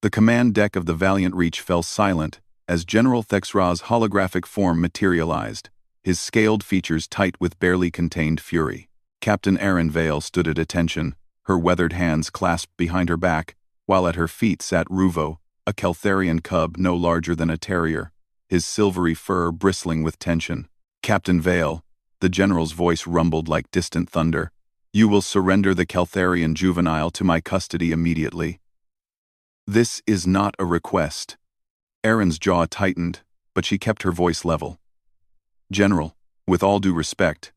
The command deck of the Valiant Reach fell silent as General Thexra's holographic form materialized, his scaled features tight with barely contained fury. Captain Erin Vale stood at attention, her weathered hands clasped behind her back, while at her feet sat Ruvo, a Keltharian cub no larger than a terrier, his silvery fur bristling with tension. "Captain Vale," the general's voice rumbled like distant thunder, "you will surrender the Keltharian juvenile to my custody immediately." "This is not a request." Erin's jaw tightened, but she kept her voice level. "General, with all due respect,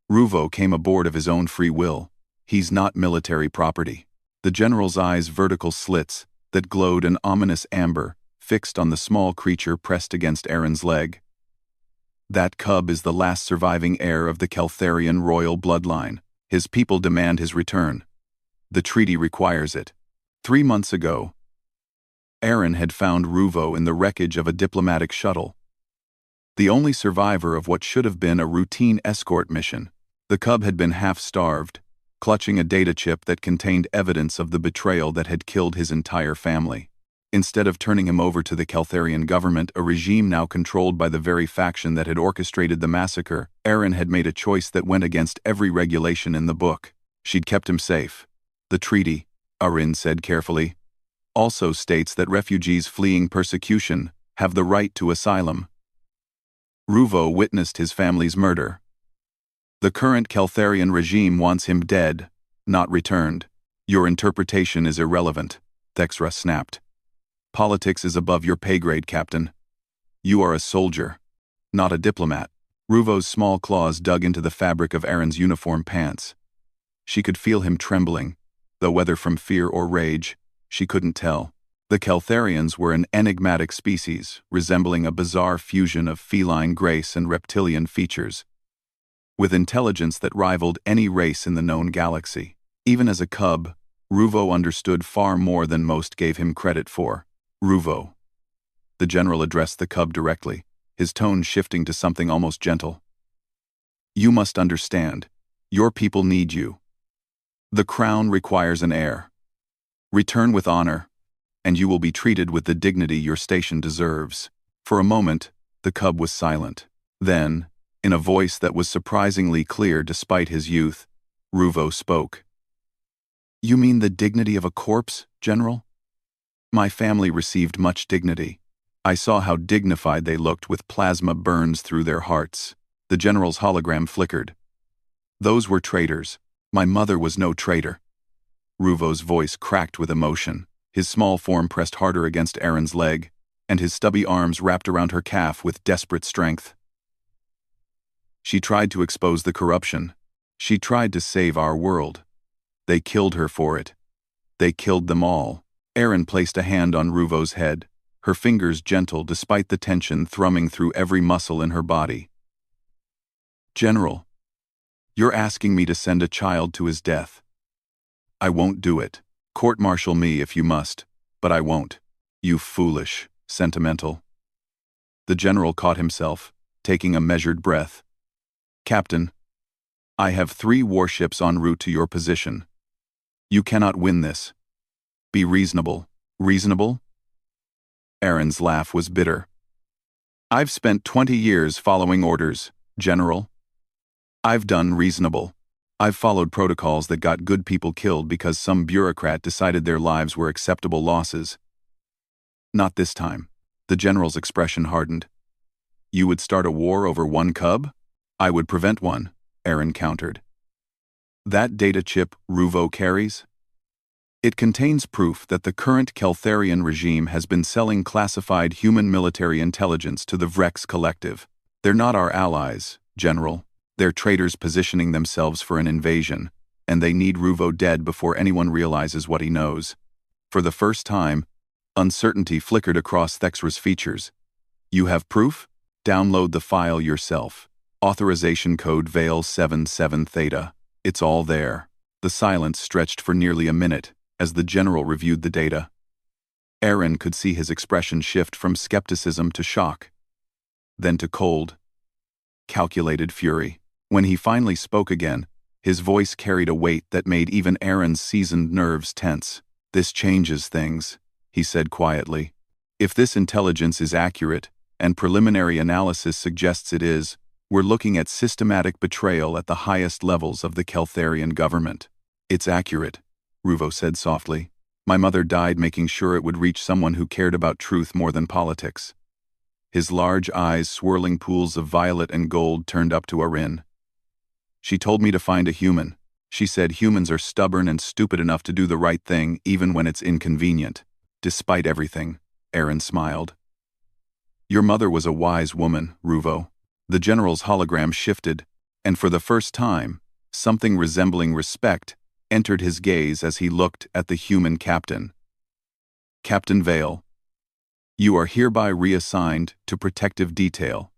Ruvo came aboard of his own free will. He's not military property." The general's eyes, vertical slits that glowed an ominous amber, fixed on the small creature pressed against Erin's leg. "That cub is the last surviving heir of the Keltharian royal bloodline. His people demand his return. The treaty requires it." 3 months ago, Erin had found Ruvo in the wreckage of a diplomatic shuttle, the only survivor of what should have been a routine escort mission. The cub had been half-starved, clutching a data chip that contained evidence of the betrayal that had killed his entire family. Instead of turning him over to the Keltharian government, a regime now controlled by the very faction that had orchestrated the massacre, Erin had made a choice that went against every regulation in the book. She'd kept him safe. "The treaty," Erin said carefully, "also states that refugees fleeing persecution have the right to asylum. Ruvo witnessed his family's murder. The current Keltharian regime wants him dead, not returned. Your interpretation is irrelevant," Thexra snapped. "Politics is above your pay grade, Captain. You are a soldier, not a diplomat." Ruvo's small claws dug into the fabric of Erin's uniform pants. She could feel him trembling, though whether from fear or rage, she couldn't tell. The Keltharians were an enigmatic species, resembling a bizarre fusion of feline grace and reptilian features, with intelligence that rivaled any race in the known galaxy. Even as a cub, Ruvo understood far more than most gave him credit for. "Ruvo." The general addressed the cub directly, his tone shifting to something almost gentle. "You must understand. Your people need you. The crown requires an heir. Return with honor, and you will be treated with the dignity your station deserves." For a moment, the cub was silent. Then, in a voice that was surprisingly clear despite his youth, Ruvo spoke. "You mean the dignity of a corpse, General? My family received much dignity. I saw how dignified they looked with plasma burns through their hearts." The general's hologram flickered. "Those were traitors. My mother was no traitor." Ruvo's voice cracked with emotion. His small form pressed harder against Erin's leg, and his stubby arms wrapped around her calf with desperate strength. "She tried to expose the corruption. She tried to save our world. They killed her for it. They killed them all." Erin placed a hand on Ruvo's head, her fingers gentle despite the tension thrumming through every muscle in her body. "General, you're asking me to send a child to his death. I won't do it. Court-martial me if you must, but I won't. You foolish, sentimental." The general caught himself, taking a measured breath. "Captain, I have 3 warships en route to your position. You cannot win this. Be reasonable." "Reasonable?" Erin's laugh was bitter. "I've spent 20 years following orders, General. I've done reasonable. I've followed protocols that got good people killed because some bureaucrat decided their lives were acceptable losses. Not this time." The general's expression hardened. "You would start a war over one cub? I would prevent one," Erin countered. "That data chip Ruvo carries? It contains proof that the current Keltharian regime has been selling classified human military intelligence to the Vrex Collective. They're not our allies, General. They're traitors positioning themselves for an invasion, and they need Ruvo dead before anyone realizes what he knows." For the first time, uncertainty flickered across Thexra's features. "You have proof? Download the file yourself. Authorization code Vale 77 Theta. It's all there." The silence stretched for nearly a minute as the general reviewed the data. Erin could see his expression shift from skepticism to shock, then to cold, calculated fury. When he finally spoke again, his voice carried a weight that made even Erin's seasoned nerves tense. "This changes things," he said quietly. If this intelligence is accurate, and preliminary analysis suggests it is, we're looking at systematic betrayal at the highest levels of the Keltharian government. It's accurate, Ruvo said softly. My mother died making sure it would reach someone who cared about truth more than politics. His large eyes, swirling pools of violet and gold, turned up to Arin. She told me to find a human. She said humans are stubborn and stupid enough to do the right thing even when it's inconvenient. Despite everything, Arin smiled. Your mother was a wise woman, Ruvo. The general's hologram shifted, and for the first time, something resembling respect entered his gaze as he looked at the human captain. Captain Vale, you are hereby reassigned to protective detail.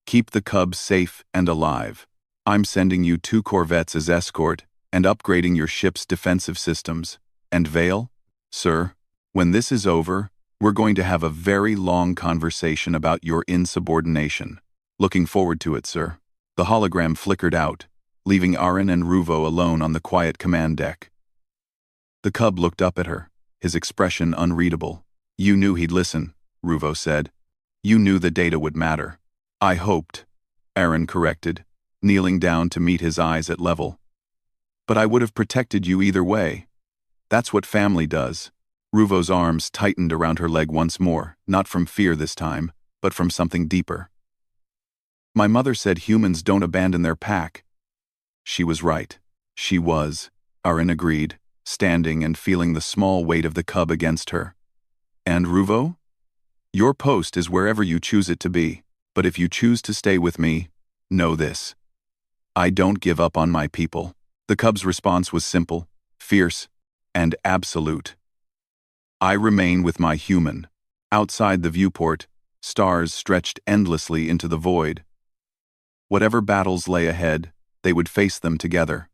Keep the cubs safe and alive. I'm sending you 2 corvettes as escort and upgrading your ship's defensive systems. And Vale, sir, when this is over, we're going to have a very long conversation about your insubordination. Looking forward to it, sir. The hologram flickered out, leaving Arin and Ruvo alone on the quiet command deck. The cub looked up at her, his expression unreadable. You knew he'd listen, Ruvo said. You knew the data would matter. I hoped, Arin corrected, kneeling down to meet his eyes at level. But I would have protected you either way. That's what family does. Ruvo's arms tightened around her leg once more, not from fear this time, but from something deeper. My mother said humans don't abandon their pack. She was right. She was, Arin agreed, standing and feeling the small weight of the cub against her. And Ruvo? Your post is wherever you choose it to be, but if you choose to stay with me, know this. I don't give up on my people. The cub's response was simple, fierce, and absolute. I remain with my human. Outside the viewport, stars stretched endlessly into the void. Whatever battles lay ahead, they would face them together.